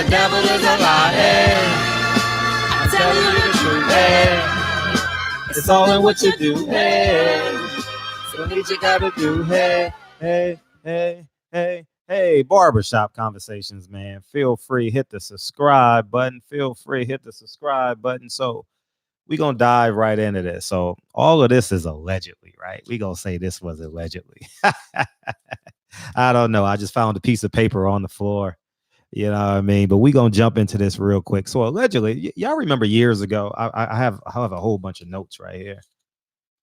the devil is a lie. Hey, I'm telling you the truth. Hey, it's all in what you do. Hey, so what you gotta do. Hey, hey, barbershop conversations, man. Feel free, hit the subscribe button. So we're gonna dive right into this. So all of this is allegedly, right? We're gonna say this was allegedly. I don't know. I just found a piece of paper on the floor. You know what I mean? But we're gonna jump into this real quick. So allegedly, y'all remember years ago, I have a whole bunch of notes right here.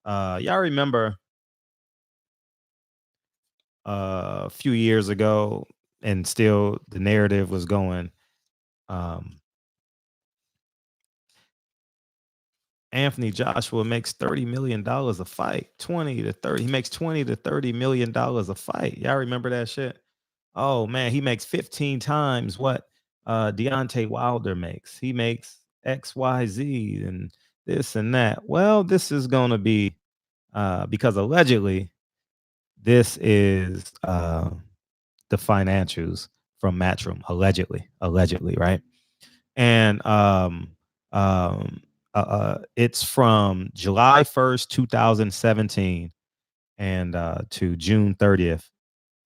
Y'all remember a few years ago, and still the narrative was going. Anthony Joshua makes $30 million a fight, 20 to 30. He makes $20 to $30 million a fight. Y'all remember that shit? Oh man, he makes 15 times what Deontay Wilder makes. He makes XYZ and this and that. Well, this is gonna be because allegedly this is the financials from Matchroom. Allegedly, right? And it's from July 1st, 2017 and to June 30th,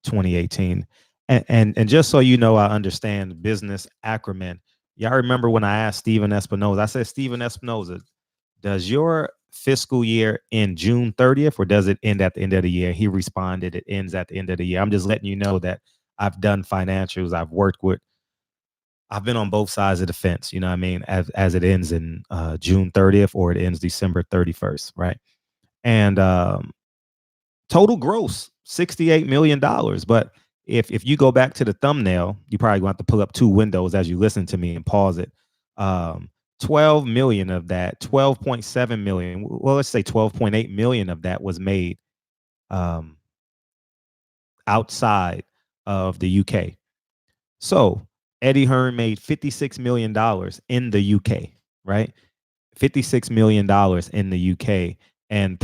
2018. And just so you know, I understand business acumen. Y'all remember when I asked Steven Espinoza, I said, Steven Espinoza, does your fiscal year end June 30th or does it end at the end of the year? He responded, it ends at the end of the year. I'm just letting you know that I've done financials. I've been on both sides of the fence, you know what I mean, as it ends in June 30th or it ends December 31st, right? And total gross, $68 million. But if you go back to the thumbnail, you probably going to have to pull up two windows as you listen to me and pause it. 12 million of that, 12.7 million, well, let's say 12.8 million of that was made outside of the UK. So Eddie Hearn made $56 million in the UK, right? $56 million in the UK. And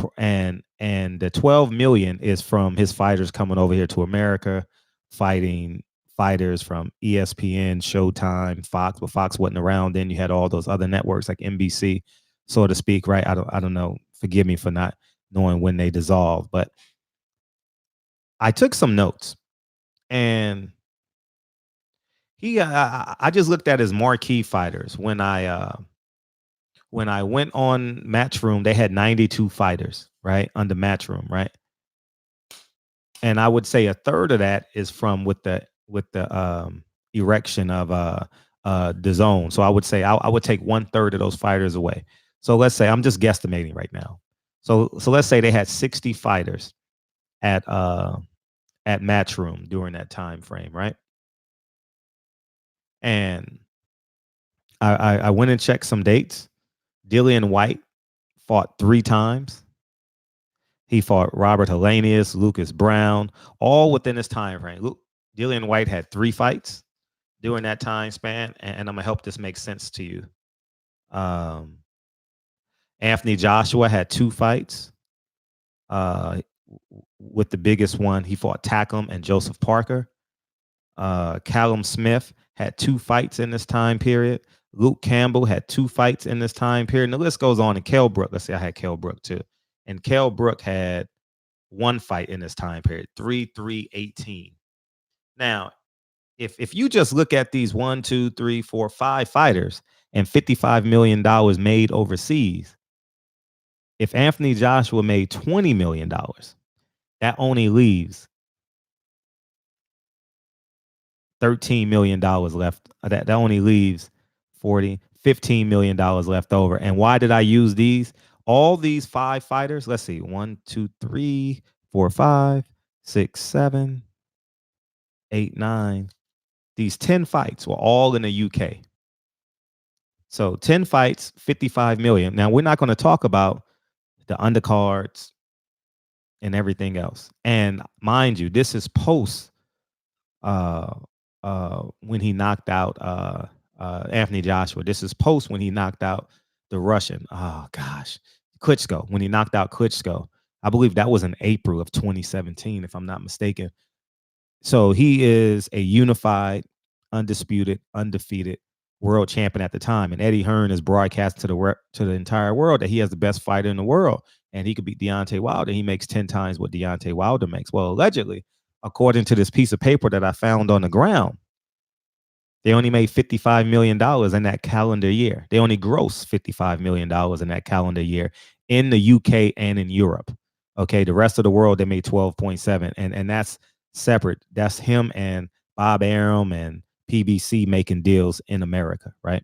the 12 million is from his fighters coming over here to America, fighting fighters from ESPN, Showtime, Fox. But Fox wasn't around then. You had all those other networks like NBC, so to speak, right? I don't know. Forgive me for not knowing when they dissolved, but I took some notes, and I just looked at his marquee fighters when I went on Matchroom. They had 92 fighters, right, under Matchroom, right? And I would say a third of that is from with the erection of the zone. So I would say I would take 1/3 of those fighters away. So let's say I'm just guesstimating right now. So let's say they had 60 fighters at Matchroom during that time frame, right? And I went and checked some dates. Dillian White fought 3 times. He fought Robert Helenius, Lucas Brown, all within this time frame. Dillian White had 3 fights during that time span, and I'm gonna help this make sense to you. Anthony Joshua had 2 fights. With the biggest one, he fought Takam and Joseph Parker. Callum Smith had 2 fights in this time period. Luke Campbell had 2 fights in this time period. And the list goes on. And Kell Brook, let's say I had Kell Brook too. And Kell Brook had 1 fight in this time period, 3-3-18. Now, if you just look at these 1, 2, 3, 4, 5 fighters and $55 million made overseas, if Anthony Joshua made $20 million, that only leaves $13 million left. That only leaves $15 million left over. And why did I use these? All these 5 fighters, let's see, 1, 2, 3, 4, 5, 6, 7, 8, 9. These 10 fights were all in the UK. So 10 fights, 55 million. Now we're not going to talk about the undercards and everything else. And mind you, this is post when he knocked out Anthony Joshua. This is post when he knocked out the Russian. Oh gosh, Klitschko. When he knocked out Klitschko, I believe that was in April of 2017, if I'm not mistaken. So he is a unified undisputed, undefeated world champion at the time. And Eddie Hearn is broadcast to the entire world that he has the best fighter in the world, and he could beat Deontay Wilder. He makes 10 times what Deontay Wilder makes. Well, allegedly, according to this piece of paper that I found on the ground, they only made $55 million in that calendar year. They only grossed $55 million in that calendar year in the UK and in Europe. Okay, the rest of the world, they made 12.7. And that's separate. That's him and Bob Arum and PBC making deals in America, right?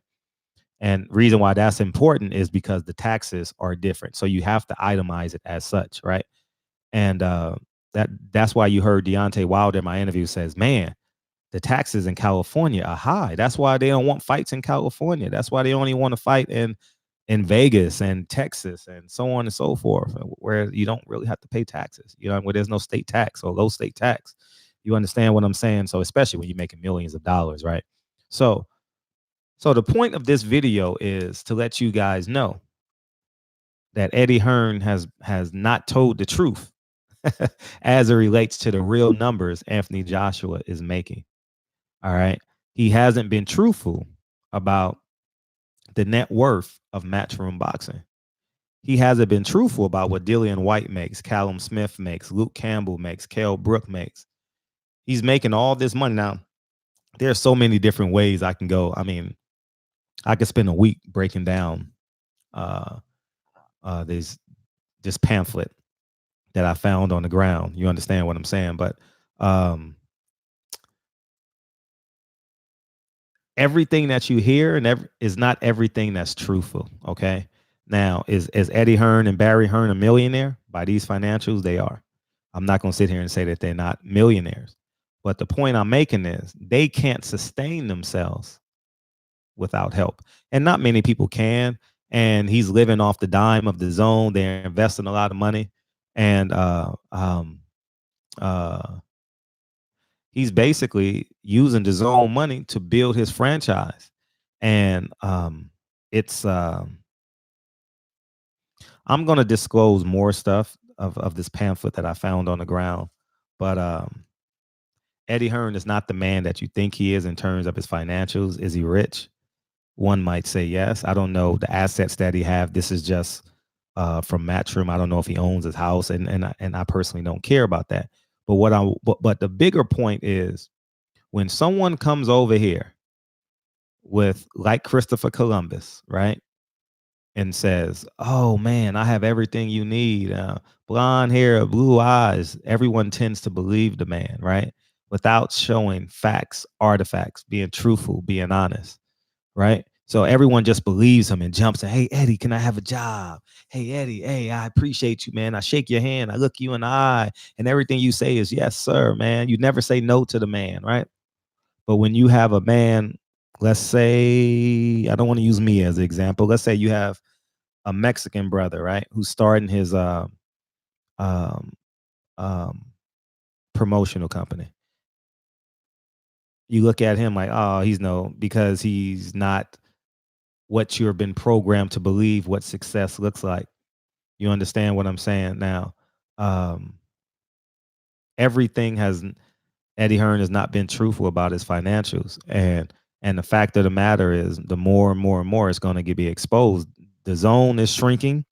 And reason why that's important is because the taxes are different. So you have to itemize it as such, right? And that's why you heard Deontay Wilder in my interview says, man, the taxes in California are high. That's why they don't want fights in California. That's why they only want to fight in Vegas and Texas and so on and so forth, where you don't really have to pay taxes, you know, where there's no state tax or low state tax. You understand what I'm saying? So especially when you're making millions of dollars, right? So the point of this video is to let you guys know that Eddie Hearn has not told the truth as it relates to the real numbers Anthony Joshua is making. All right. He hasn't been truthful about the net worth of Matchroom Boxing. He hasn't been truthful about what Dillian White makes, Callum Smith makes, Luke Campbell makes, Kell Brook makes. He's making all this money. Now, there's so many different ways I can go. I mean, I could spend a week breaking down this pamphlet that I found on the ground. You understand what I'm saying? But everything that you hear is not everything that's truthful. Okay. Now, is Eddie Hearn and Barry Hearn a millionaire? By these financials, they are. I'm not going to sit here and say that they're not millionaires. But the point I'm making is they can't sustain themselves without help. And not many people can. And he's living off the dime of the zone. They're investing a lot of money. And he's basically using the zone money to build his franchise. And it's I'm going to disclose more stuff of this pamphlet that I found on the ground. But Eddie Hearn is not the man that you think he is in terms of his financials. Is he rich? One might say yes. I don't know the assets that he have. This is just from Matchroom. I don't know if he owns his house, and I personally don't care about that. But the bigger point is when someone comes over here with like Christopher Columbus, right? And says, "Oh man, I have everything you need. Blonde hair, blue eyes." Everyone tends to believe the man, right? Without showing facts, artifacts, being truthful, being honest, right? So everyone just believes him and jumps in. "Hey, Eddie, can I have a job? Hey, Eddie, hey, I appreciate you, man. I shake your hand. I look you in the eye. And everything you say is, yes, sir, man. You never say no to the man, right? But when you have a man, let's say, I don't want to use me as an example. Let's say you have a Mexican brother, right, who's starting his um, promotional company. You look at him like, oh, because he's not what you've been programmed to believe what success looks like. You understand what I'm saying? Now, everything has Eddie Hearn has not been truthful about his financials, and the fact of the matter is, the more and more and more it's going to be exposed. The zone is shrinking.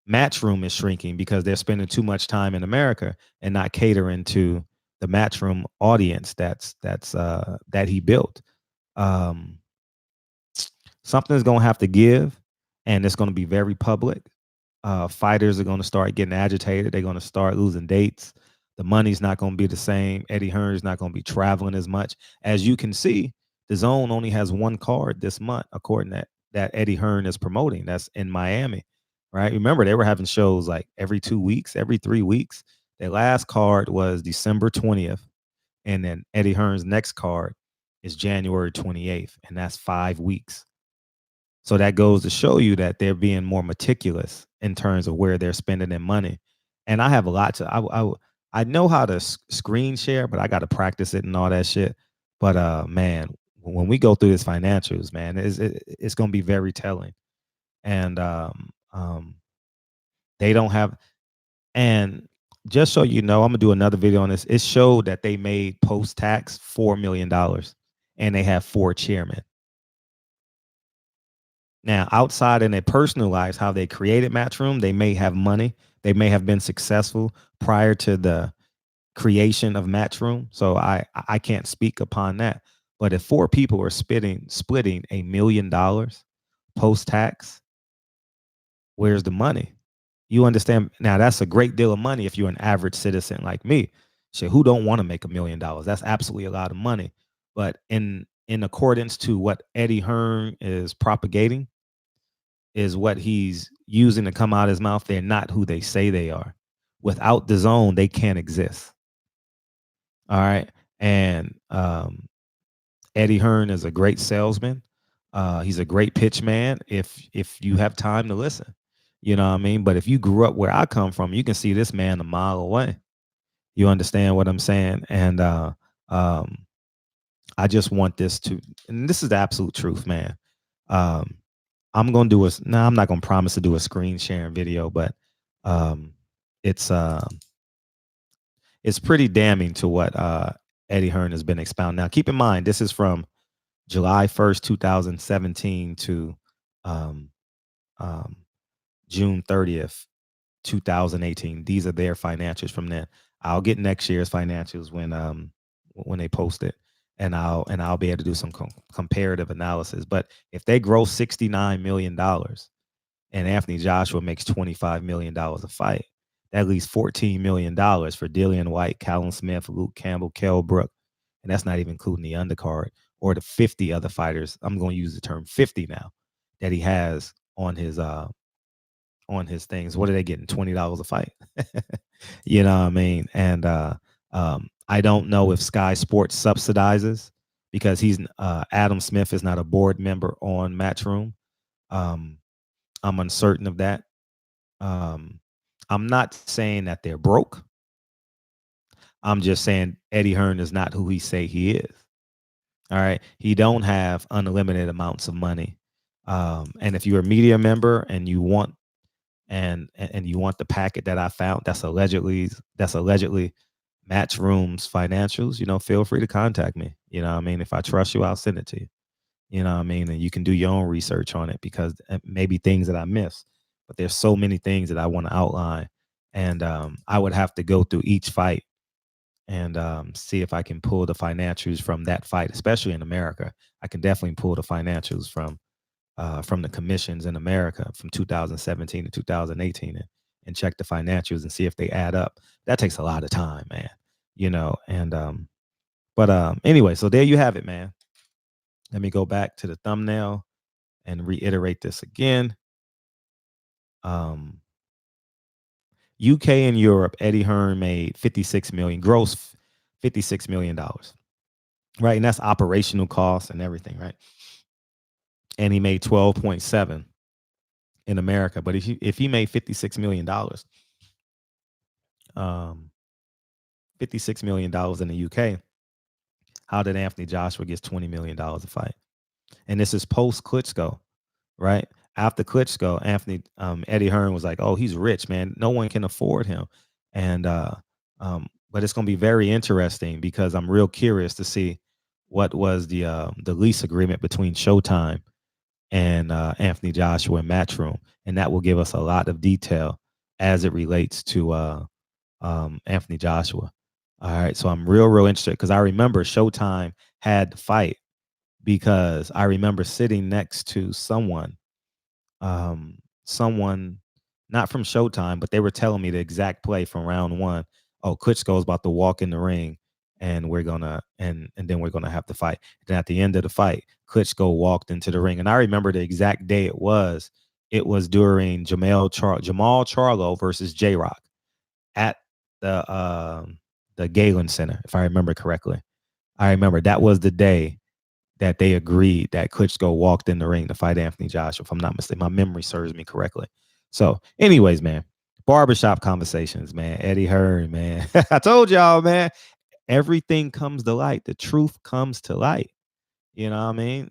Matchroom is shrinking because they're spending too much time in America and not catering to the Matchroom audience that he built. Something's going to have to give, and it's going to be very public. Fighters are going to start getting agitated. They're going to start losing dates. The money's not going to be the same. Eddie Hearn is not going to be traveling as much. As you can see, the zone only has one card this month, according to that Eddie Hearn is promoting. That's in Miami, right? Remember, they were having shows like every 2 weeks, every 3 weeks. Their last card was December 20th. And then Eddie Hearn's next card is January 28th. And that's 5 weeks. So that goes to show you that they're being more meticulous in terms of where they're spending their money. And I have a lot to I know how to screen share, but I got to practice it and all that shit. But man, when we go through this financials, man, it's going to be very telling. And they don't have. And just so you know, I'm gonna do another video on this. It showed that they made post tax $4 million. and they have 4 chairmen. Now, outside in their personal lives, how they created Matchroom, they may have money. They may have been successful prior to the creation of Matchroom. So I can't speak upon that. But if 4 people are splitting $1 million post tax, where's the money? You understand? Now that's a great deal of money if you're an average citizen like me. Shit, who don't want to make $1 million? That's absolutely a lot of money. But in accordance to what Eddie Hearn is propagating, is what he's using to come out of his mouth. They're not who they say they are. Without the zone, they can't exist. All right. And Eddie Hearn is a great salesman. He's a great pitch man if you have time to listen. You know what I mean? But if you grew up where I come from, you can see this man a mile away. You understand what I'm saying? And I just want this to, and this is the absolute truth, man. I'm gonna do a no, I'm not gonna promise to do a screen sharing video, but um, it's it's pretty damning to what Eddie Hearn has been expounding. Now, keep in mind, this is from July 1st, 2017 to um, um, June 30th, 2018. These are their financials from then. I'll get next year's financials when they post it, and I'll be able to do some comparative analysis. But if they grow $69 million and Anthony Joshua makes $25 million a fight, that leaves $14 million for Dillian White, Callum Smith, Luke Campbell, Kell Brook, and that's not even including the undercard or the 50 other fighters. I'm going to use the term 50 now that he has on his things. What are they getting? $20 a fight. You know what I mean? And I don't know if Sky Sports subsidizes because he's Adam Smith is not a board member on Matchroom. I'm uncertain of that. I'm not saying that they're broke. I'm just saying Eddie Hearn is not who he say he is. All right. He don't have unlimited amounts of money. And if you're a media member and you want and you want the packet that I found that's allegedly Matchroom's financials, feel free to contact me. You know what I mean? If I trust you, I'll send it to you. You know what I mean? And you can do your own research on it because maybe things that I miss. But there's so many things that I want to outline. And I would have to go through each fight and see if I can pull the financials from that fight, especially in America. I can definitely pull the financials from the commissions in America from 2017 to 2018 and check the financials and see if they add up. That takes a lot of time, man. And but anyway, so there you have it, man. Let me go back to the thumbnail and reiterate this again. UK and Europe, Eddie Hearn made 56 million gross, $56 million, right? And that's operational costs and everything, right? And he made 12.7 in America. But if he made $56 million, $56 million in the UK, how did Anthony Joshua get $20 million a fight? And this is post Klitschko, right? After Klitschko, Eddie Hearn was like, "Oh, he's rich, man. No one can afford him." And but it's going to be very interesting because I'm real curious to see what was the lease agreement between Showtime and Anthony Joshua and Matchroom, and that will give us a lot of detail as it relates to Anthony Joshua. All right, so I'm real interested because I remember Showtime had the fight because I remember sitting next to someone not from Showtime, but they were telling me the exact play from round one. Oh, Klitschko's about to walk in the ring, and we're gonna and then we're gonna have to fight. Then at the end of the fight, Klitschko walked into the ring, and I remember the exact day it was. It was during Jamal Charlo versus J Rock at the Galen Center, if I remember correctly. I remember that was the day that they agreed that Klitschko walked in the ring to fight Anthony Joshua, if I'm not mistaken. My memory serves me correctly. So, anyways, man, barbershop conversations, man. Eddie Hearn, man. I told y'all, man, everything comes to light. The truth comes to light. You know what I mean?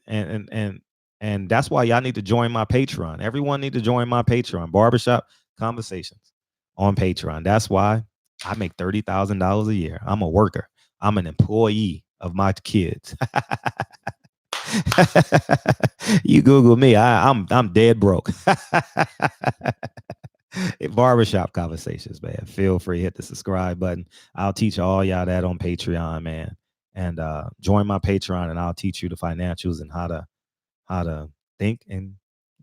And that's why y'all need to join my Patreon. Everyone need to join my Patreon. Barbershop conversations on Patreon. That's why I make $30,000 a year. I'm a worker. I'm an employee of my kids. You Google me, I'm dead broke. Barbershop conversations, man. Feel free, hit the subscribe button. I'll teach all y'all that on Patreon, man. And join my Patreon, and I'll teach you the financials and how to think and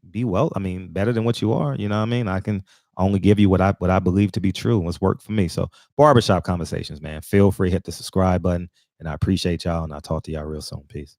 be well. I mean, better than what you are. You know what I mean? I can only give you what I believe to be true and what's worked for me. So barbershop conversations, man. Feel free, hit the subscribe button, and I appreciate y'all. And I'll talk to y'all real soon. Peace.